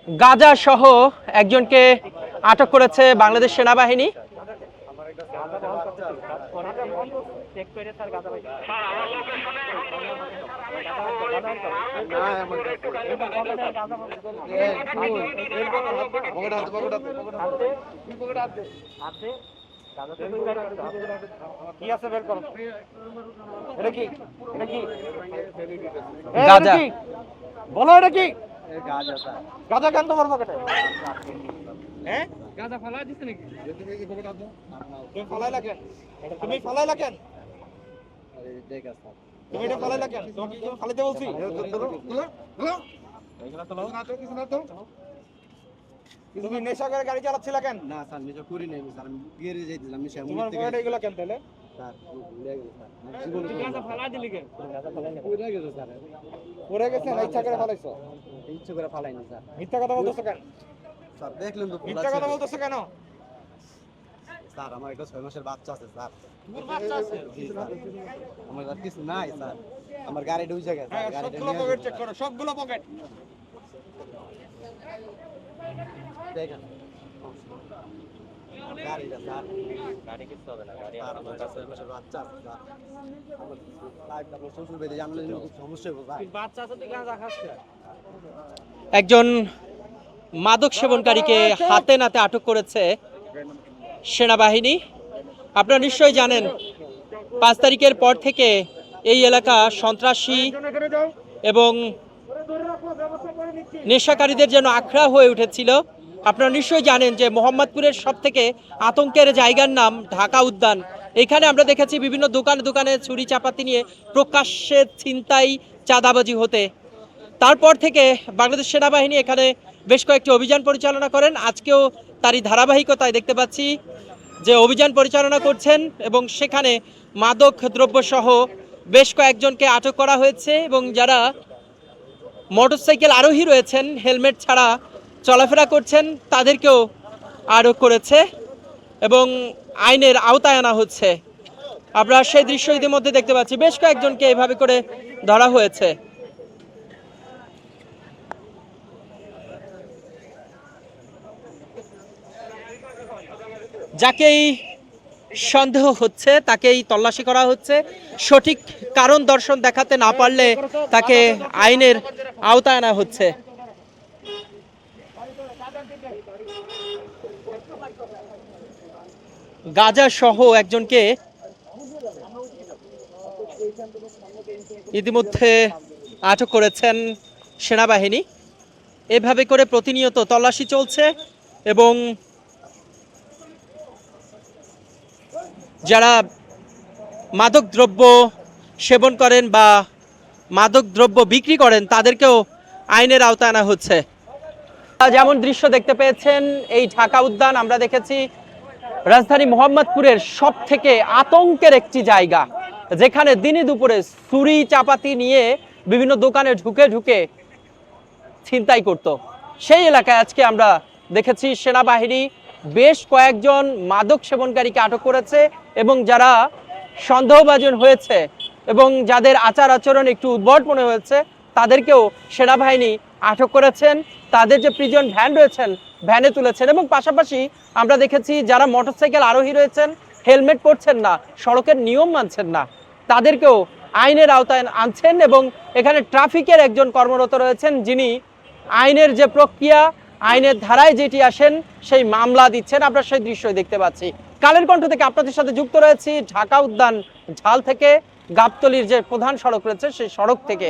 গাঁজা সহ একজনকে আটক করেছে বাংলাদেশ সেনাবাহিনী। গাঁজা বলো এটা কি গাঁজা কেন তোমার পকেটে? হ্যাঁ গাঁজা ফালাই দিছে নাকি? তুমি ফালাইলা কেন? তুমি ফালাইলা কেন? তুমি এটা ফালাইলা কেন? তোমাকে কি ফালাইতে বলছি? তুমি নেশা করে গাড়ি চালাচ্ছিলা কেন? না স্যার নেশা করি নাই স্যার, আমি গিয়ে যাইছিলাম নেশা তোমার পকেটে এগুলা কেন তাহলে? স্যার ভুলে গেছি স্যার, তুমি গাঁজা ফালাই দিলি কেন? পড়ে গেছে স্যার, পড়ে গেছে না ইচ্ছা করে ফালাইছো? ইচ্ছে করে ফালাইনি স্যার। মিথ্যা কথা বলতেছো কেন? স্যার দেখলেন তো মিথ্যা কথা বলতেছো কেন? স্যার আমার একটা 6 মাসের বাচ্চা আছে স্যার। তোমার বাচ্চা আছে? জি স্যার, আমার আর কিছু নাই স্যার, আমার গাড়িটা ওই জায়গায় হ্যাঁ, স্যার, গাড়িটা সবগুলো পকেট চেক করো, সবগুলো পকেট। দেখেন গাড়িটা স্যার, গাড়ি কিছু হবে না, গাড়ি আমার কাছে 6 মাসের বাচ্চা আছে স্যার। আমার লাইফটা আমার শ্বশুর বাড়ি জানলে খুব সমস্যা হবে ভাই। বাচ্চা আছে তুই গাঁজা খাস কেন? একজন মাদক সেবনকারীকে হাতে নাতে আটক করেছে সেনাবাহিনী। আপনারা নিশ্চয়ই জানেন 5 তারিখের পর থেকে এই এলাকা সন্ত্রাসী এবং নেশাকারীদের যেন আখড়া হয়ে উঠেছিল। আপনারা নিশ্চয়ই জানেন যে মোহাম্মদপুরের সবথেকে আতঙ্কের জায়গার নাম ঢাকা উদ্যান। এখানে আমরা দেখেছি বিভিন্ন দোকানে দোকানে ছুরি চাপাতি নিয়ে প্রকাশ্যে ছিনতাই চাঁদাবাজি হতে। তারপর থেকে বাংলাদেশ সেনাবাহিনী এখানে বেশ কয়েকটি অভিযান পরিচালনা করেন। আজকেও তারই ধারাবাহিকতায় দেখতে পাচ্ছি যে অভিযান পরিচালনা করছেন এবং সেখানে মাদক দ্রব্যসহ বেশ কয়েকজনকে আটক করা হয়েছে এবং যারা মোটরসাইকেল আরোহী রয়েছেন হেলমেট ছাড়া চলাফেরা করছেন তাদেরকেও আটক করেছে এবং আইনের আওতায় আনা হচ্ছে। আমরা সেই দৃশ্য ইতিমধ্যে দেখতে পাচ্ছি, বেশ কয়েকজনকে এভাবে করে ধরা হয়েছে। যাকেই সন্দেহ হচ্ছে তাকেই তল্লাশি করা হচ্ছে। সঠিক কারণ দর্শন দেখাতে না পারলে তাকে আইনের আওতায় আনা হচ্ছে। গাঁজা সহ একজনকে ইতিমধ্যে আটক করেছেন সেনাবাহিনী। এভাবে করে প্রতিনিয়ত তল্লাশি চলছে এবং যারা মাদক দ্রব্য সেবন করেন বা মাদক দ্রব্য বিক্রি করেন তাদেরকেও আইনের আওতায় আনা হচ্ছে। যেমন দৃশ্য দেখতে পেয়েছেন এই ঢাকা উদ্যান, আমরা দেখেছি রাজধানী মোহাম্মদপুরের সব থেকে আতঙ্কের একটি জায়গা, যেখানে দিনে দুপুরে ছুরি চাপাতি নিয়ে বিভিন্ন দোকানে ঢুকে ঢুকে ছিনতাই করত। সেই এলাকায় আজকে আমরা দেখেছি সেনাবাহিনী বেশ কয়েকজন মাদক সেবনকারীকে আটক করেছে এবং যারা সন্দেহভাজন হয়েছে এবং যাদের আচার আচরণ একটু উদ্ভট মনে হয়েছে তাদেরকেও সেনাবাহিনী আটক করেছেন। তাদের যে প্রিজন ভ্যান রয়েছেন ভ্যানে তুলেছেন এবং পাশাপাশি আমরা দেখেছি যারা মোটরসাইকেল আরোহী রয়েছেন হেলমেট পরছেন না, সড়কের নিয়ম মানছেন না, তাদেরকেও আইনের আওতায় আনছেন এবং এখানে ট্রাফিকের একজন কর্মরত রয়েছেন যিনি আইনের যে প্রক্রিয়া আইনের ধারায় যেটি আসেন সেই মামলা দিচ্ছেন। আমরা সেই দৃশ্যই দেখতে পাচ্ছি। কালের কণ্ঠ থেকে আপনাদের সাথে যুক্ত রয়েছি ঢাকা উদ্যান ঝাল থেকে গাবতলীর যে প্রধান সড়ক রয়েছে সেই সড়ক থেকে।